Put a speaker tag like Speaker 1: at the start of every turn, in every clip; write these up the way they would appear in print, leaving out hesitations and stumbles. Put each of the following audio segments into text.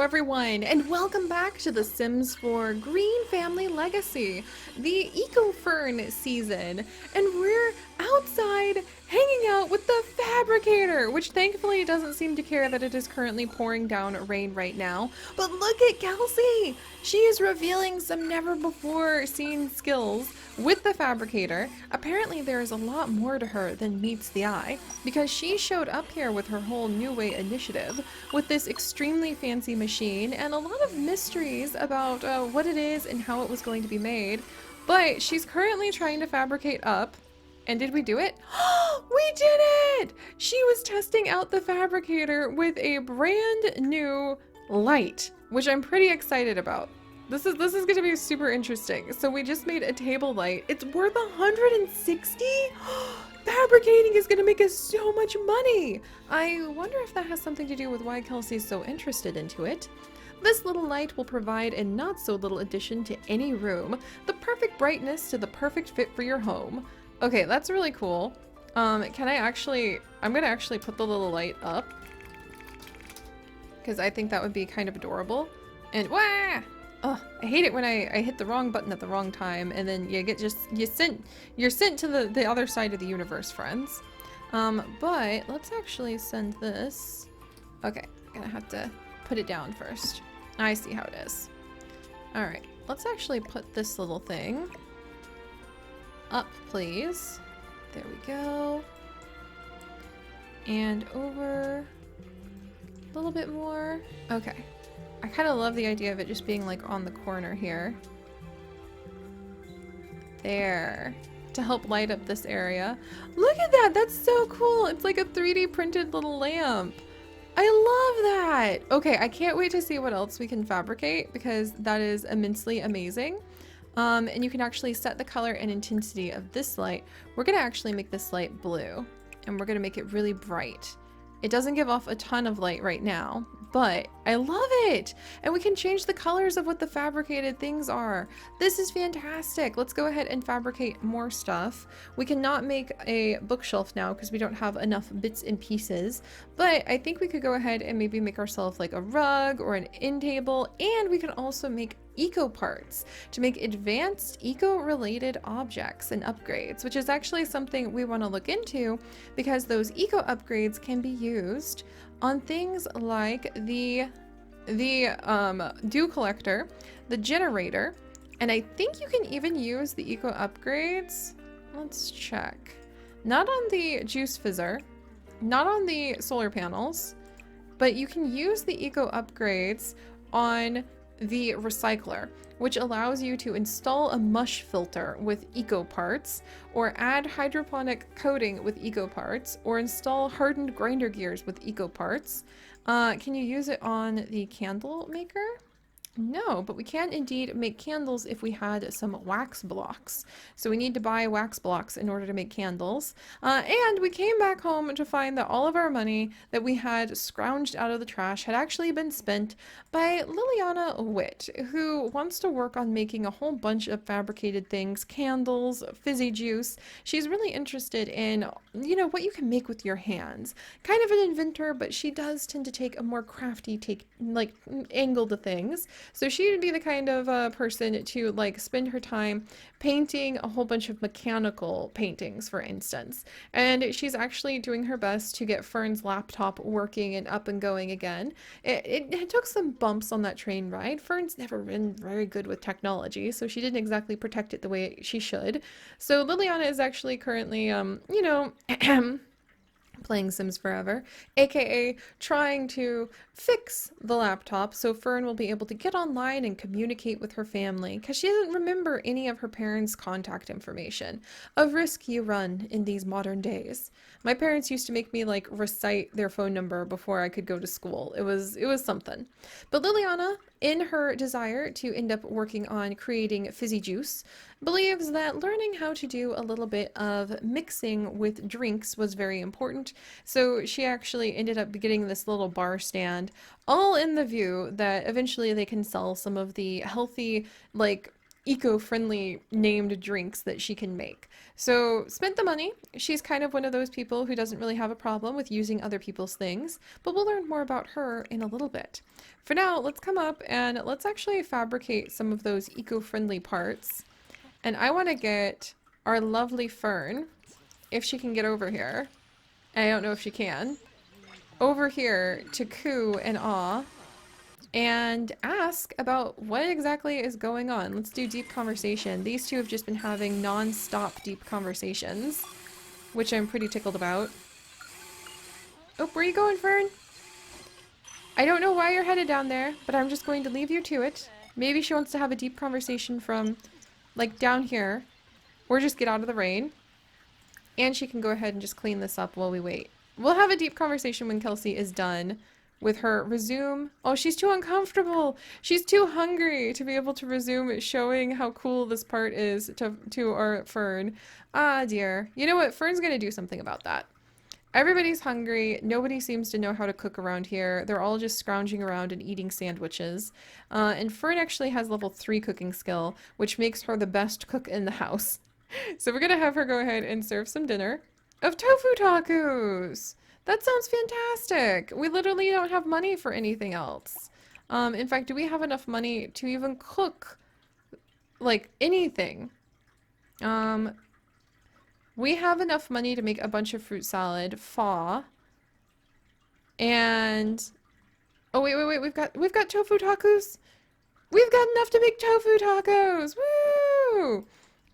Speaker 1: everyone, and welcome back to The Sims 4 Green Family Legacy, the Eco Fern season. And we're outside hanging out with the Fabricator, which thankfully doesn't seem to care that it is currently pouring down rain right now. But look at Kelsey! She is revealing some never before seen skills with the Fabricator. Apparently there is a lot more to her than meets the eye, because she showed up here with her whole New Way initiative with this extremely fancy machine and a lot of mysteries about what it is and how it was going to be made. But she's currently trying to fabricate up. And did we do it? We did it! She was testing out the Fabricator with a brand new light, which I'm pretty excited about. This is going to be super interesting. So we just made a table light. It's worth 160? Fabricating is going to make us so much money. I wonder if that has something to do with why Kelsey's so interested into it. This little light will provide a not so little addition to any room, the perfect brightness to the perfect fit for your home. Okay, that's really cool. I'm gonna actually put the little light up because I think that would be kind of adorable. And wah! Oh, I hate it when I hit the wrong button at the wrong time and then you get you're sent to the other side of the universe, friends. But let's actually send this. Okay, I'm gonna have to put it down first. I see how it is. All right, let's actually put this little thing up, please. There we go. And over a little bit more. Okay. I kind of love the idea of it just being like on the corner here. There. To help light up this area. Look at that! That's so cool! It's like a 3D printed little lamp. I love that! Okay, I can't wait to see what else we can fabricate because that is immensely amazing. And you can actually set the color and intensity of this light. We're gonna actually make this light blue and we're gonna make it really bright. It doesn't give off a ton of light right now, but I love it! And we can change the colors of what the fabricated things are. This is fantastic! Let's go ahead and fabricate more stuff. We cannot make a bookshelf now because we don't have enough bits and pieces, but I think we could go ahead and maybe make ourselves like a rug or an end table, and we can also make eco parts to make advanced eco-related objects and upgrades, which is actually something we want to look into because those eco upgrades can be used on things like the dew collector, the generator, and I think you can even use the eco upgrades. Let's check. Not on the juice fizzer, not on the solar panels, but you can use the eco upgrades on the recycler, which allows you to install a mush filter with eco parts, or add hydroponic coating with eco parts, or install hardened grinder gears with eco parts. Can you use it on the candle maker? No, but we can indeed make candles if we had some wax blocks. So we need to buy wax blocks in order to make candles. And we came back home to find that all of our money that we had scrounged out of the trash had actually been spent by Liliana Witt, who wants to work on making a whole bunch of fabricated things, candles, fizzy juice. She's really interested in, you know, what you can make with your hands. Kind of an inventor, but she does tend to take a more crafty angle to things. So she would be the kind of person to like spend her time painting a whole bunch of mechanical paintings, for instance. And she's actually doing her best to get Fern's laptop working and up and going again. It took some bumps on that train ride. Fern's never been very good with technology, so she didn't exactly protect it the way she should. So Liliana is actually currently, you know, playing Sims Forever, aka trying to fix the laptop so Fern will be able to get online and communicate with her family, because she doesn't remember any of her parents' contact information. A risk you run in these modern days. My parents used to make me like recite their phone number before I could go to school. It was something. But Liliana, in her desire to end up working on creating fizzy juice, believes that learning how to do a little bit of mixing with drinks was very important. So she actually ended up getting this little bar stand, all in the view that eventually they can sell some of the healthy, like, eco-friendly named drinks that she can make. So spent the money. She's kind of one of those people who doesn't really have a problem with using other people's things, but we'll learn more about her in a little bit. For now, let's come up and let's actually fabricate some of those eco-friendly parts. And I want to get our lovely Fern, if she can get over here. I don't know if she can. Over here to coo and awe and ask about what exactly is going on. Let's do deep conversation. These two have just been having non-stop deep conversations, which I'm pretty tickled about. Oh, where are you going, Fern? I don't know why you're headed down there, but I'm just going to leave you to it. Maybe she wants to have a deep conversation from, like, down here, or just get out of the rain. And she can go ahead and just clean this up while we wait. We'll have a deep conversation when Kelsey is done with her resume. Oh, she's too uncomfortable. She's too hungry to be able to resume showing how cool this part is to our Fern. Ah, dear. You know what? Fern's gonna do something about that. Everybody's hungry. Nobody seems to know how to cook around here. They're all just scrounging around and eating sandwiches. And Fern actually has level 3 cooking skill, which makes her the best cook in the house. So we're gonna have her go ahead and serve some dinner of tofu tacos. That sounds fantastic. We literally don't have money for anything else. In fact, do we have enough money to even cook, like, anything? We have enough money to make a bunch of fruit salad, pho, and oh wait, we've got tofu tacos. We've got enough to make tofu tacos. Woo!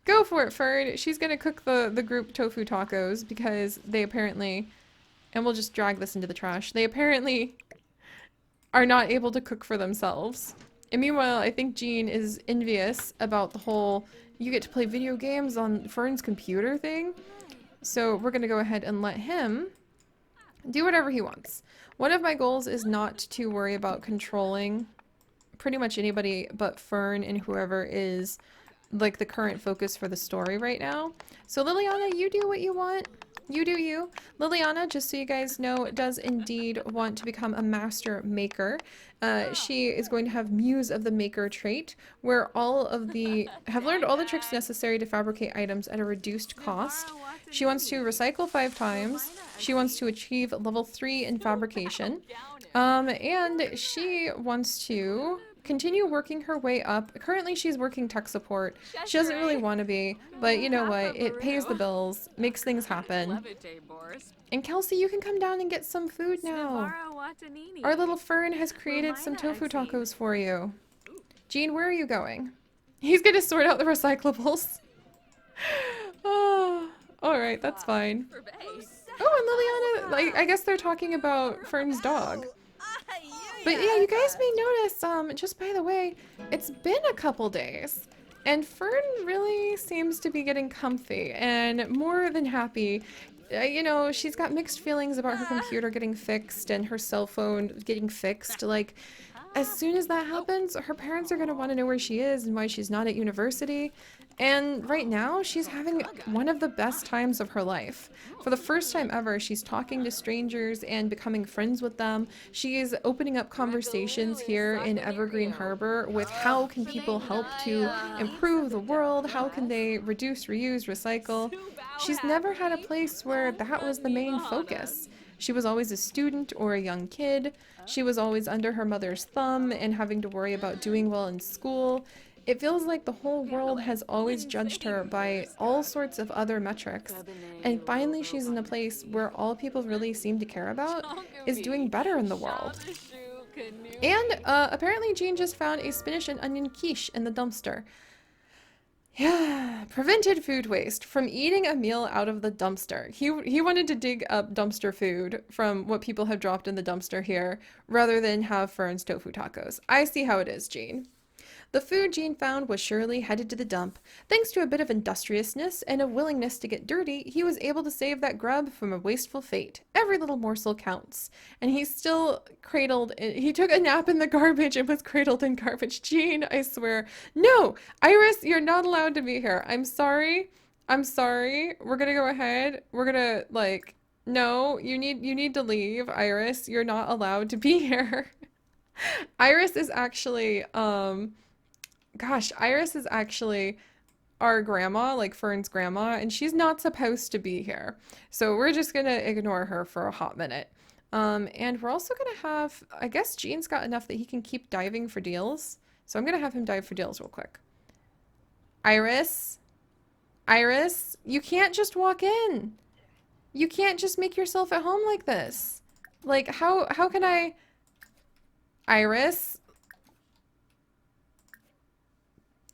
Speaker 1: Go for it, Fern. She's gonna cook the group tofu tacos because they apparently, and we'll just drag this into the trash. They apparently are not able to cook for themselves. And meanwhile, I think Jean is envious about the whole you get to play video games on Fern's computer thing. So we're gonna go ahead and let him do whatever he wants. One of my goals is not to worry about controlling pretty much anybody but Fern and whoever is like the current focus for the story right now. So Liliana, you do what you want. You do you. Liliana, just so you guys know, does indeed want to become a master maker. She is going to have Muse of the Maker trait, where have learned all the tricks necessary to fabricate items at a reduced cost. She wants to recycle 5 times. She wants to achieve level 3 in fabrication. And she wants to continue working her way up. Currently, she's working tech support. She doesn't really want to be, but you know what? It pays the bills, makes things happen. And Kelsey, you can come down and get some food now. Our little Fern has created some tofu tacos for you. Jean, where are you going? He's gonna sort out the recyclables. Oh, alright, that's fine. Oh, and Liliana, I guess they're talking about Fern's dog. But yeah, you guys may notice, just by the way, it's been a couple days, and Fern really seems to be getting comfy and more than happy. You know, she's got mixed feelings about her computer getting fixed and her cell phone getting fixed. Like, as soon as that happens, her parents are going to want to know where she is and why she's not at university. And right now, she's having one of the best times of her life. For the first time ever, she's talking to strangers and becoming friends with them. She is opening up conversations here in Evergreen Harbor with how can people help to improve the world? How can they reduce, reuse, recycle? She's never had a place where that was the main focus. She was always a student or a young kid. She was always under her mother's thumb and having to worry about doing well in school. It feels like the whole world has always judged her by all sorts of other metrics, and finally she's in a place where all people really seem to care about is doing better in the world. And apparently Jean just found a spinach and onion quiche in the dumpster. Yeah, prevented food waste from eating a meal out of the dumpster. He wanted to dig up dumpster food from what people have dropped in the dumpster here, rather than have Fern's tofu tacos. I see how it is, Jean. The food Jean found was surely headed to the dump. Thanks to a bit of industriousness and a willingness to get dirty, he was able to save that grub from a wasteful fate. Every little morsel counts. And he's still cradled. He took a nap in the garbage and was cradled in garbage. Jean, I swear. No! Iris, you're not allowed to be here. I'm sorry. I'm sorry. We're gonna go ahead. We're gonna, like, no, you need to leave, Iris. You're not allowed to be here. Iris is actually, Gosh, Iris is actually our grandma, like Fern's grandma, and she's not supposed to be here. So we're just gonna ignore her for a hot minute. And we're also gonna have, I guess Gene's got enough that he can keep diving for deals. So I'm gonna have him dive for deals real quick. Iris, Iris, you can't just walk in. You can't just make yourself at home like this. Like how can I Iris?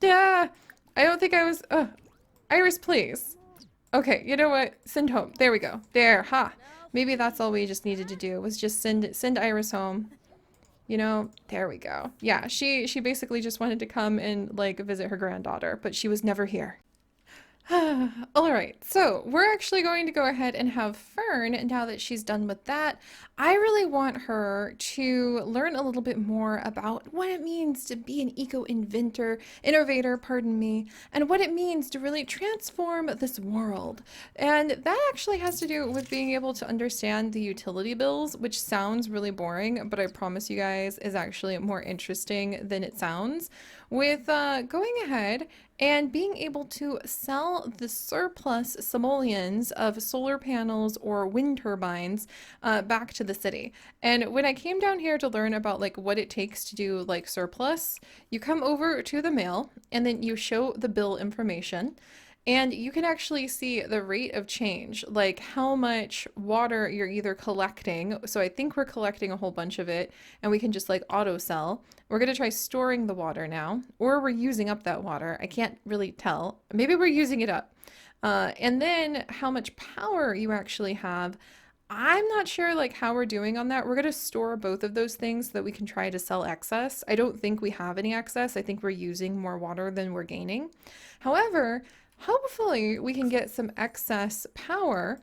Speaker 1: Yeah. I don't think I was Iris, please. Okay, you know what? Send home. There we go. There, ha. Maybe that's all we just needed to do was just send Iris home. You know, there we go. Yeah, she basically just wanted to come and like visit her granddaughter, but she was never here. All right, so we're actually going to go ahead and have Fern, now that she's done with that. I really want her to learn a little bit more about what it means to be an innovator, pardon me, and what it means to really transform this world. And that actually has to do with being able to understand the utility bills, which sounds really boring, but I promise you guys is actually more interesting than it sounds. With going ahead and being able to sell the surplus simoleons of solar panels or wind turbines back to the city. And when I came down here to learn about like what it takes to do like surplus, you come over to the mail and then you show the bill information. And you can actually see the rate of change, like how much water you're either collecting. So I think we're collecting a whole bunch of it and we can just like auto sell. We're going to try storing the water now, or we're using up that water. I can't really tell. Maybe we're using it up. And then how much power you actually have. I'm not sure like how we're doing on that. We're going to store both of those things so that we can try to sell excess. I don't think we have any excess. I think we're using more water than we're gaining. However, hopefully we can get some excess power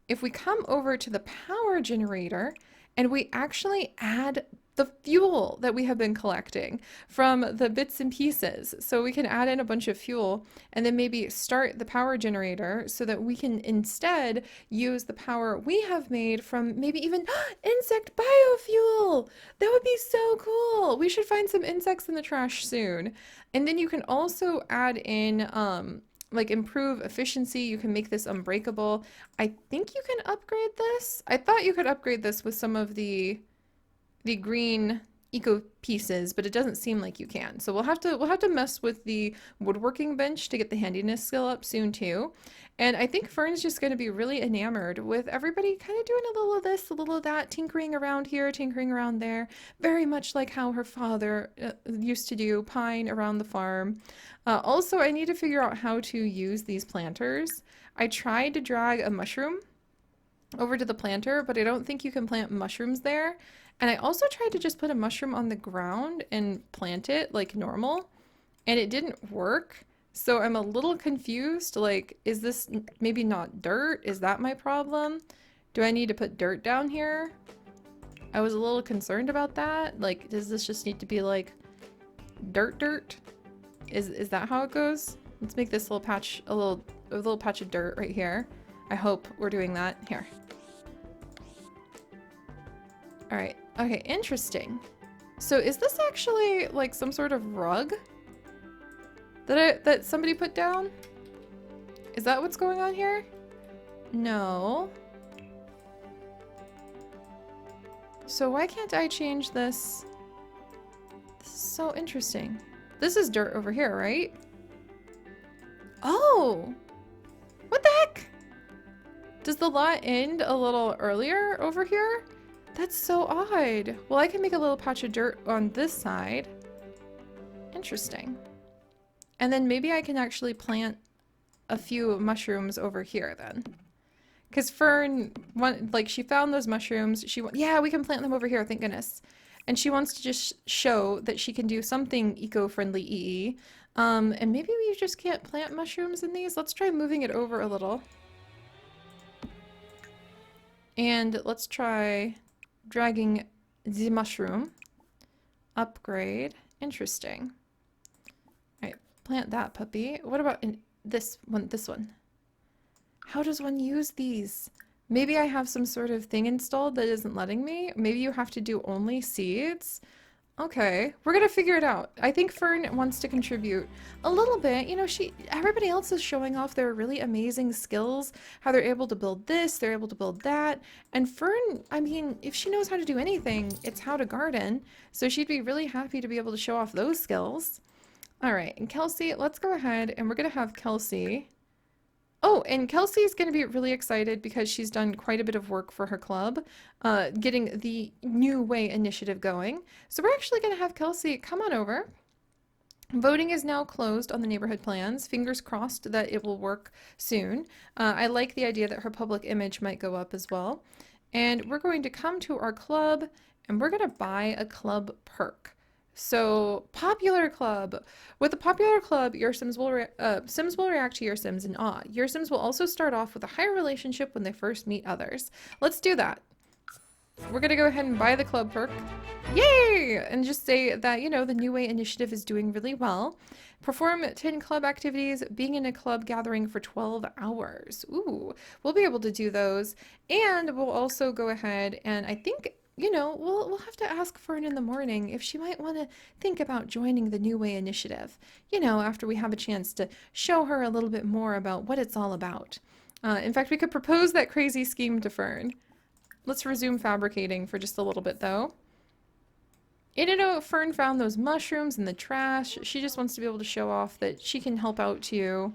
Speaker 1: if we come over to the power generator and we actually add the fuel that we have been collecting from the bits and pieces. So we can add in a bunch of fuel and then maybe start the power generator so that we can instead use the power we have made from maybe even insect biofuel. That would be so cool. We should find some insects in the trash soon. And then you can also add in like improve efficiency. You can make this unbreakable. I think you can upgrade this. I thought you could upgrade this with some of the green eco pieces, but it doesn't seem like you can. So we'll have to mess with the woodworking bench to get the handiness skill up soon too. And I think Fern's just going to be really enamored with everybody kind of doing a little of this, a little of that, tinkering around here, tinkering around there, very much like how her father used to do, pine around the farm. Also, I need to figure out how to use these planters. I tried to drag a mushroom over to the planter, but I don't think you can plant mushrooms there. And I also tried to just put a mushroom on the ground and plant it like normal, and it didn't work. So I'm a little confused. Like, is this maybe not dirt? Is that my problem? Do I need to put dirt down here? I was a little concerned about that. Like, does this just need to be like dirt? Is that how it goes? Let's make this little patch a little patch of dirt right here. I hope we're doing that. Here. All right. Okay, interesting. So is this actually like some sort of rug that somebody put down? Is that what's going on here? No. So why can't I change this? This is so interesting. This is dirt over here, right? Oh! What the heck? Does the lot end a little earlier over here? That's so odd. Well, I can make a little patch of dirt on this side. Interesting. And then maybe I can actually plant a few mushrooms over here then. Because Fern, she found those mushrooms. Yeah, we can plant them over here, thank goodness. And she wants to just show that she can do something eco-friendly EE. And maybe we just can't plant mushrooms in these. Let's try moving it over a little. And let's try dragging the mushroom. Upgrade. Interesting. All right, plant that puppy. What about this one? This one. How does one use these? Maybe I have some sort of thing installed that isn't letting me. Maybe you have to do only seeds. Okay, we're gonna figure it out. I think Fern wants to contribute a little bit. You know, everybody else is showing off their really amazing skills, how they're able to build this, they're able to build that. And Fern, I mean, if she knows how to do anything, it's how to garden. So she'd be really happy to be able to show off those skills. All right, and Kelsey, let's go ahead and we're gonna have Kelsey. Oh, and Kelsey's going to be really excited because she's done quite a bit of work for her club, getting the New Way initiative going. So we're actually going to have Kelsey come on over. Voting is now closed on the neighborhood plans. Fingers crossed that it will work soon. I like the idea that her public image might go up as well. And we're going to come to our club and we're going to buy a club perk. So, Popular Club. With a Popular Club, your Sims will react to your Sims in awe. Your Sims will also start off with a higher relationship when they first meet others. Let's do that. We're gonna go ahead and buy the club perk. Yay! And just say that, you know, the New Way initiative is doing really well. Perform 10 club activities, being in a club gathering for 12 hours. Ooh, we'll be able to do those. And we'll also go ahead and I think, you know, we'll have to ask Fern in the morning if she might want to think about joining the New Way initiative. You know, after we have a chance to show her a little bit more about what it's all about. In fact, we could propose that crazy scheme to Fern. Let's resume fabricating for just a little bit, though. You know, Fern found those mushrooms in the trash. She just wants to be able to show off that she can help out too.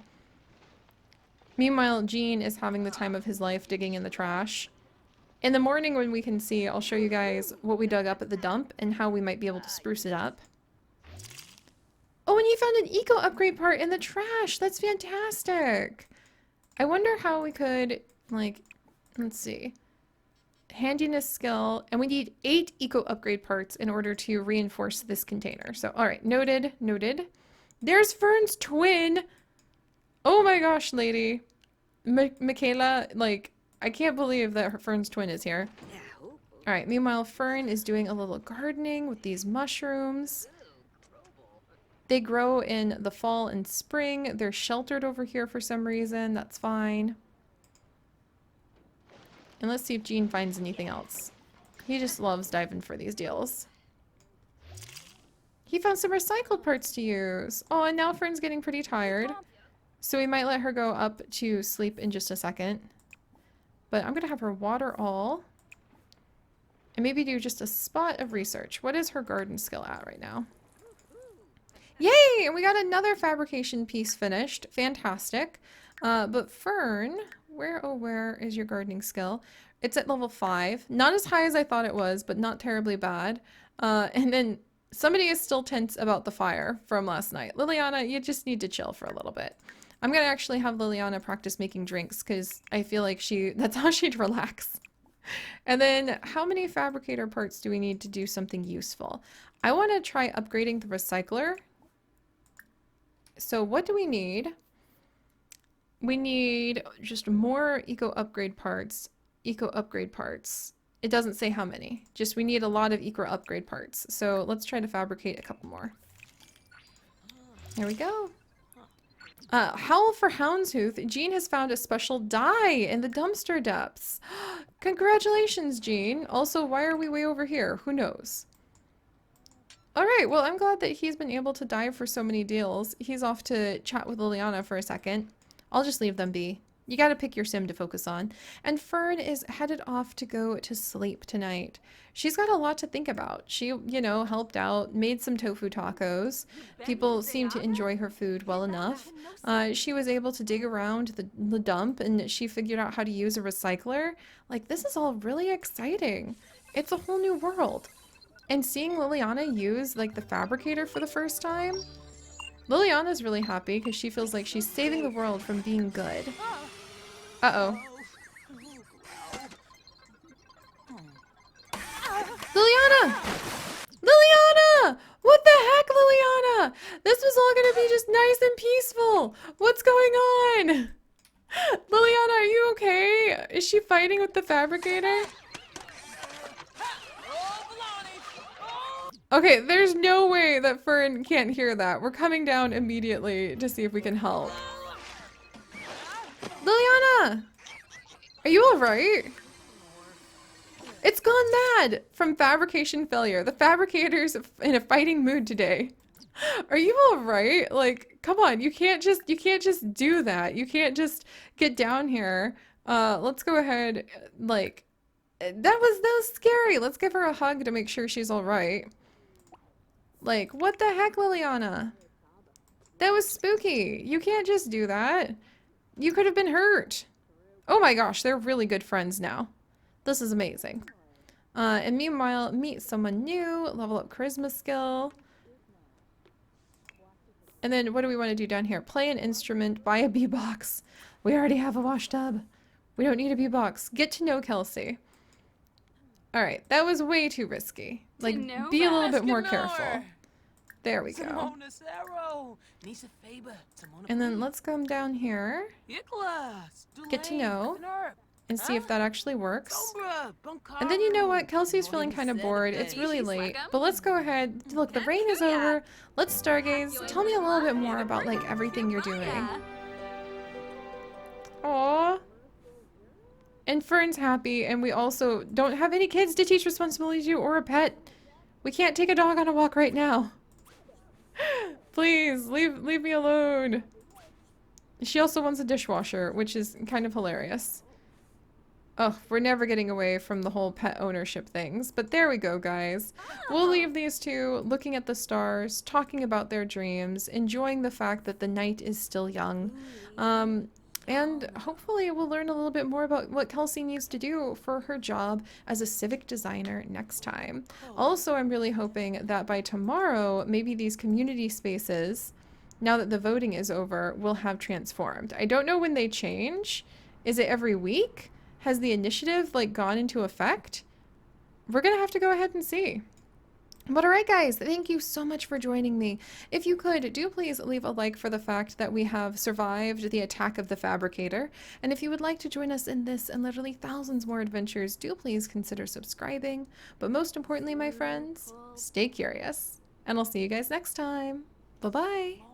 Speaker 1: Meanwhile, Gene is having the time of his life digging in the trash. In the morning when we can see, I'll show you guys what we dug up at the dump and how we might be able to spruce it up. Oh, and you found an eco upgrade part in the trash. That's fantastic. I wonder how we could, like, let's see. Handiness skill, and we need 8 eco upgrade parts in order to reinforce this container. So, all right, noted, noted. There's Fern's twin. Oh my gosh, lady. Michaela, like, I can't believe that her Fern's twin is here. All right, meanwhile, Fern is doing a little gardening with these mushrooms. They grow in the fall and spring. They're sheltered over here for some reason. That's fine. And let's see if Gene finds anything else. He just loves diving for these deals. He found some recycled parts to use. Oh, and now Fern's getting pretty tired. So we might let her go up to sleep in just a second. But I'm going to have her water all. And maybe do just a spot of research. What is her garden skill at right now? Yay! And we got another fabrication piece finished. Fantastic. But Fern, where is your gardening skill? It's at level 5. Not as high as I thought it was, but not terribly bad. And then somebody is still tense about the fire from last night. Liliana, you just need to chill for a little bit. I'm going to actually have Liliana practice making drinks because I feel like that's how she'd relax. And then how many fabricator parts do we need to do something useful? I want to try upgrading the recycler. So what do we need? We need just more eco upgrade parts. Eco upgrade parts. It doesn't say how many. Just we need a lot of eco upgrade parts. So let's try to fabricate a couple more. There we go. Howl for Houndstooth. Gene has found a special dye in the dumpster depths. Congratulations, Gene. Also, why are we way over here? Who knows? Alright, well, I'm glad that he's been able to dive for so many deals. He's off to chat with Liliana for a second. I'll just leave them be. You gotta pick your sim to focus on. And Fern is headed off to go to sleep tonight. She's got a lot to think about. She, you know, helped out, made some tofu tacos. People seem to enjoy her food well enough. She was able to dig around the dump and she figured out how to use a recycler. Like, this is all really exciting. It's a whole new world. And seeing Liliana use, like, the fabricator for the first time, Liliana's really happy because she feels like she's saving the world from being good. Uh-oh. Liliana! Liliana! What the heck, Liliana? This was all gonna be just nice and peaceful. What's going on? Liliana, are you okay? Is she fighting with the fabricator? Okay, there's no way that Fern can't hear that. We're coming down immediately to see if we can help. Liliana! Are you alright? It's gone mad from fabrication failure. The fabricator's in a fighting mood today. Are you all right? Like, come on, you can't just do that. You can't just get down here. Let's go ahead, like, that was scary. Let's give her a hug to make sure she's all right. Like, what the heck, Liliana? That was spooky. You can't just do that. You could have been hurt. Oh my gosh, they're really good friends now. This is amazing. And meanwhile, meet someone new, level up charisma skill. And then what do we want to do down here? Play an instrument, buy a bee-box. We already have a wash tub. We don't need a bee-box. Get to know Kelsey. All right, that was way too risky. Like, be a little bit more careful. There we go. And then let's come down here. Get to know. And see if that actually works. And then you know what? Kelsey's feeling kind of bored. It's really late. But let's go ahead. Look, the rain is over. Let's stargaze. Tell me a little bit more about, like, everything you're doing. Aww. And Fern's happy, and we also don't have any kids to teach responsibility to or a pet. We can't take a dog on a walk right now. Please, leave me alone. She also wants a dishwasher, which is kind of hilarious. Oh, we're never getting away from the whole pet ownership things. But there we go, guys. We'll leave these two looking at the stars, talking about their dreams, enjoying the fact that the night is still young. And hopefully we'll learn a little bit more about what Kelsey needs to do for her job as a civic designer next time. Also, I'm really hoping that by tomorrow, maybe these community spaces, now that the voting is over, will have transformed. I don't know when they change. Is it every week? Has the initiative, like, gone into effect? We're gonna have to go ahead and see. But alright guys, thank you so much for joining me. If you could, do please leave a like for the fact that we have survived the attack of the Fabricator. And if you would like to join us in this and literally thousands more adventures, do please consider subscribing. But most importantly, my friends, stay curious. And I'll see you guys next time. Bye-bye.